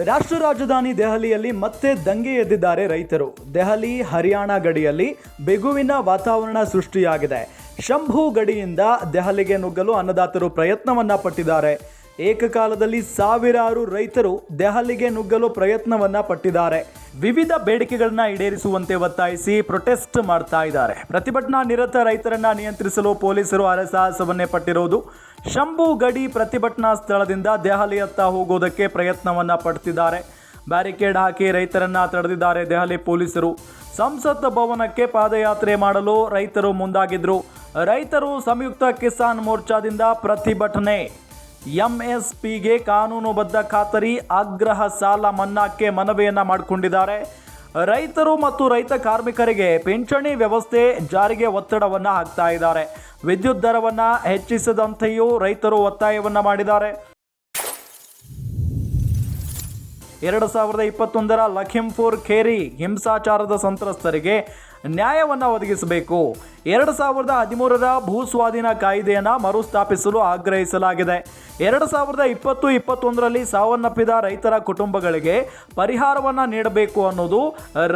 ರಾಷ್ಟ್ರ ರಾಜಧಾನಿ ದೆಹಲಿಯಲ್ಲಿ ಮತ್ತೆ ದಂಗೆ ಎದ್ದಿದ್ದಾರೆ ರೈತರು. ದೆಹಲಿ ಹರಿಯಾಣ ಗಡಿಯಲ್ಲಿ ಬಿಗುವಿನ ವಾತಾವರಣ ಸೃಷ್ಟಿಯಾಗಿದೆ. ಶಂಭು ಗಡಿಯಿಂದ ದೆಹಲಿಗೆ ನುಗ್ಗಲು ಅನ್ನದಾತರು ಪ್ರಯತ್ನವನ್ನ ಪಟ್ಟಿದ್ದಾರೆ. ಏಕಕಾಲದಲ್ಲಿ ಸಾವಿರಾರು ರೈತರು ದೆಹಲಿಗೆ ನುಗ್ಗಲು ಪ್ರಯತ್ನವನ್ನ ಪಟ್ಟಿದ್ದಾರೆ. ವಿವಿಧ ಬೇಡಿಕೆಗಳನ್ನ ಈಡೇರಿಸುವಂತೆ ಒತ್ತಾಯಿಸಿ ಪ್ರೊಟೆಸ್ಟ್ ಮಾಡ್ತಾ ಇದ್ದಾರೆ. ಪ್ರತಿಭಟನಾ ನಿರತ ರೈತರನ್ನ ನಿಯಂತ್ರಿಸಲು ಪೊಲೀಸರು ಹರಸಾಹಸವನ್ನೇ ಪಟ್ಟಿರೋದು. ಶಂಭು ಗಡಿ ಪ್ರತಿಭಟನಾ ಸ್ಥಳದಿಂದ ದೆಹಲಿಯತ್ತ ಹೋಗೋದಕ್ಕೆ ಪ್ರಯತ್ನವನ್ನ ಪಡ್ತಿದ್ದಾರೆ. ಬ್ಯಾರಿಕೇಡ್ ಹಾಕಿ ರೈತರನ್ನ ತಡೆದಿದ್ದಾರೆ ದೆಹಲಿ ಪೊಲೀಸರು. ಸಂಸತ್ ಭವನಕ್ಕೆ ಪಾದಯಾತ್ರೆ ಮಾಡಲು ರೈತರು ಮುಂದಾಗಿದ್ರು. ರೈತರು ಸಂಯುಕ್ತ ಕಿಸಾನ್ ಮೋರ್ಚಾದಿಂದ ಪ್ರತಿಭಟನೆ. ಎಂಎಸ್ಪಿಗೆ ಕಾನೂನುಬದ್ಧ ಖಾತರಿ, ಆಗ್ರಹ ಸಾಲ ಮನ್ನಾಕ್ಕೆ ಮನವಿಯನ್ನ ಮಾಡಿಕೊಂಡಿದ್ದಾರೆ. ರೈತರು ಮತ್ತು ರೈತ ಕಾರ್ಮಿಕರಿಗೆ ಪಿಂಚಣಿ ವ್ಯವಸ್ಥೆ ಜಾರಿಗೆ ಒತ್ತಡವನ್ನು ಹಾಕ್ತಾ ಇದ್ದಾರೆ. ವಿದ್ಯುತ್ ದರವನ್ನು ಹೆಚ್ಚಿಸದಂತೆಯೂ ರೈತರು ಒತ್ತಾಯವನ್ನು ಮಾಡಿದ್ದಾರೆ. 2021ರ ಲಖೀಂಪುರ್ ಖೇರಿ ಹಿಂಸಾಚಾರದ ಸಂತ್ರಸ್ತರಿಗೆ ನ್ಯಾಯವನ್ನು ಒದಗಿಸಬೇಕು. 2013ರ ಭೂಸ್ವಾಧೀನ ಕಾಯ್ದೆಯನ್ನು ಮರುಸ್ಥಾಪಿಸಲು ಆಗ್ರಹಿಸಲಾಗಿದೆ. 2020-21ರಲ್ಲಿ ಸಾವನ್ನಪ್ಪಿದ ರೈತರ ಕುಟುಂಬಗಳಿಗೆ ಪರಿಹಾರವನ್ನು ನೀಡಬೇಕು ಅನ್ನೋದು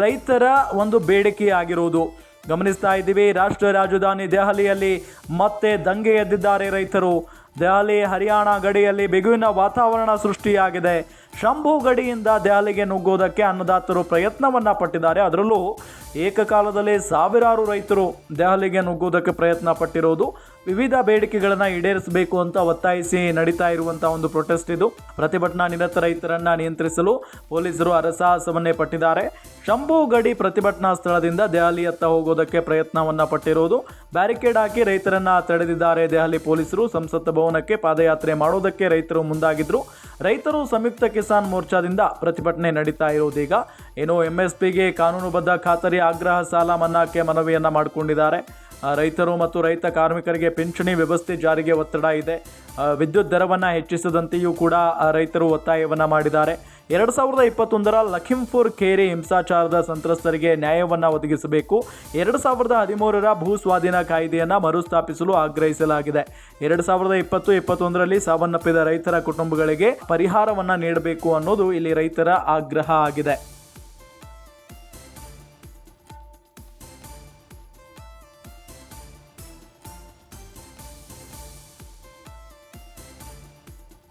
ರೈತರ ಒಂದು ಬೇಡಿಕೆಯಾಗಿರುವುದು ಗಮನಿಸ್ತಾ ಇದ್ದೀವಿ. ರಾಷ್ಟ್ರ ರಾಜಧಾನಿ ದೆಹಲಿಯಲ್ಲಿ ಮತ್ತೆ ದಂಗೆ ಎದ್ದಿದ್ದಾರೆ ರೈತರು. ದೆಹಲಿ ಹರಿಯಾಣ ಗಡಿಯಲ್ಲಿ ಬಿಗುವಿನ ವಾತಾವರಣ ಸೃಷ್ಟಿಯಾಗಿದೆ. ಶಂಭು ಗಡಿಯಿಂದ ದೆಹಲಿಗೆ ನುಗ್ಗೋದಕ್ಕೆ ಅನ್ನದಾತರು ಪ್ರಯತ್ನವನ್ನ ಪಟ್ಟಿದ್ದಾರೆ. ಅದರಲ್ಲೂ ಏಕಕಾಲದಲ್ಲಿ ಸಾವಿರಾರು ರೈತರು ದೆಹಲಿಗೆ ನುಗ್ಗೋದಕ್ಕೆ ಪ್ರಯತ್ನ ಪಟ್ಟಿರೋದು. ವಿವಿಧ ಬೇಡಿಕೆಗಳನ್ನು ಈಡೇರಿಸಬೇಕು ಅಂತ ಒತ್ತಾಯಿಸಿ ನಡೀತಾ ಇರುವಂತಹ ಒಂದು ಪ್ರೊಟೆಸ್ಟ್ ಇದು. ಪ್ರತಿಭಟನಾ ನಿರತ ರೈತರನ್ನ ನಿಯಂತ್ರಿಸಲು ಪೊಲೀಸರು ಹರಸಾಹಸವನ್ನೇ ಪಟ್ಟಿದ್ದಾರೆ. ಶಂಭು ಗಡಿ ಪ್ರತಿಭಟನಾ ಸ್ಥಳದಿಂದ ದೆಹಲಿಯತ್ತ ಹೋಗೋದಕ್ಕೆ ಪ್ರಯತ್ನವನ್ನ ಪಟ್ಟಿರೋದು. ಬ್ಯಾರಿಕೇಡ್ ಹಾಕಿ ರೈತರನ್ನ ತಡೆದಿದ್ದಾರೆ ದೆಹಲಿ ಪೊಲೀಸರು. ಸಂಸತ್ ಭವನಕ್ಕೆ ಪಾದಯಾತ್ರೆ ಮಾಡೋದಕ್ಕೆ ರೈತರು ಮುಂದಾಗಿದ್ರು. ರೈತರು ಸಂಯುಕ್ತ ಕಿಸಾನ್ ಮೋರ್ಚಾದಿಂದ ಪ್ರತಿಭಟನೆ ನಡೀತಾ ಇರೋದೀಗ. ಏನು ಎಂಎಸ್ಪಿಗೆ ಕಾನೂನುಬದ್ಧ ಖಾತರಿ, ಆಗ್ರಹ ಸಾಲ ಮನ್ನಾಕ್ಕೆ ಮನವಿಯನ್ನ ಮಾಡಿಕೊಂಡಿದ್ದಾರೆ. ರೈತರು ಮತ್ತು ರೈತ ಕಾರ್ಮಿಕರಿಗೆ ಪಿಂಚಣಿ ವ್ಯವಸ್ಥೆ ಜಾರಿಗೆ ಒತ್ತಡ ಇದೆ. ವಿದ್ಯುತ್ ದರವನ್ನು ಹೆಚ್ಚಿಸದಂತೆಯೂ ಕೂಡ ರೈತರು ಒತ್ತಾಯವನ್ನು ಮಾಡಿದ್ದಾರೆ. 2021ರ ಲಖೀಂಪುರ್ ಖೇರಿ ಹಿಂಸಾಚಾರದ ಸಂತ್ರಸ್ತರಿಗೆ ನ್ಯಾಯವನ್ನು ಒದಗಿಸಬೇಕು. 2013ರ ಭೂ ಸ್ವಾಧೀನ ಕಾಯ್ದೆಯನ್ನು ಮರುಸ್ಥಾಪಿಸಲು ಆಗ್ರಹಿಸಲಾಗಿದೆ. 2020-21ರಲ್ಲಿ ಸಾವನ್ನಪ್ಪಿದ ರೈತರ ಕುಟುಂಬಗಳಿಗೆ ಪರಿಹಾರವನ್ನು ನೀಡಬೇಕು ಅನ್ನೋದು ಇಲ್ಲಿ ರೈತರ ಆಗ್ರಹ ಆಗಿದೆ.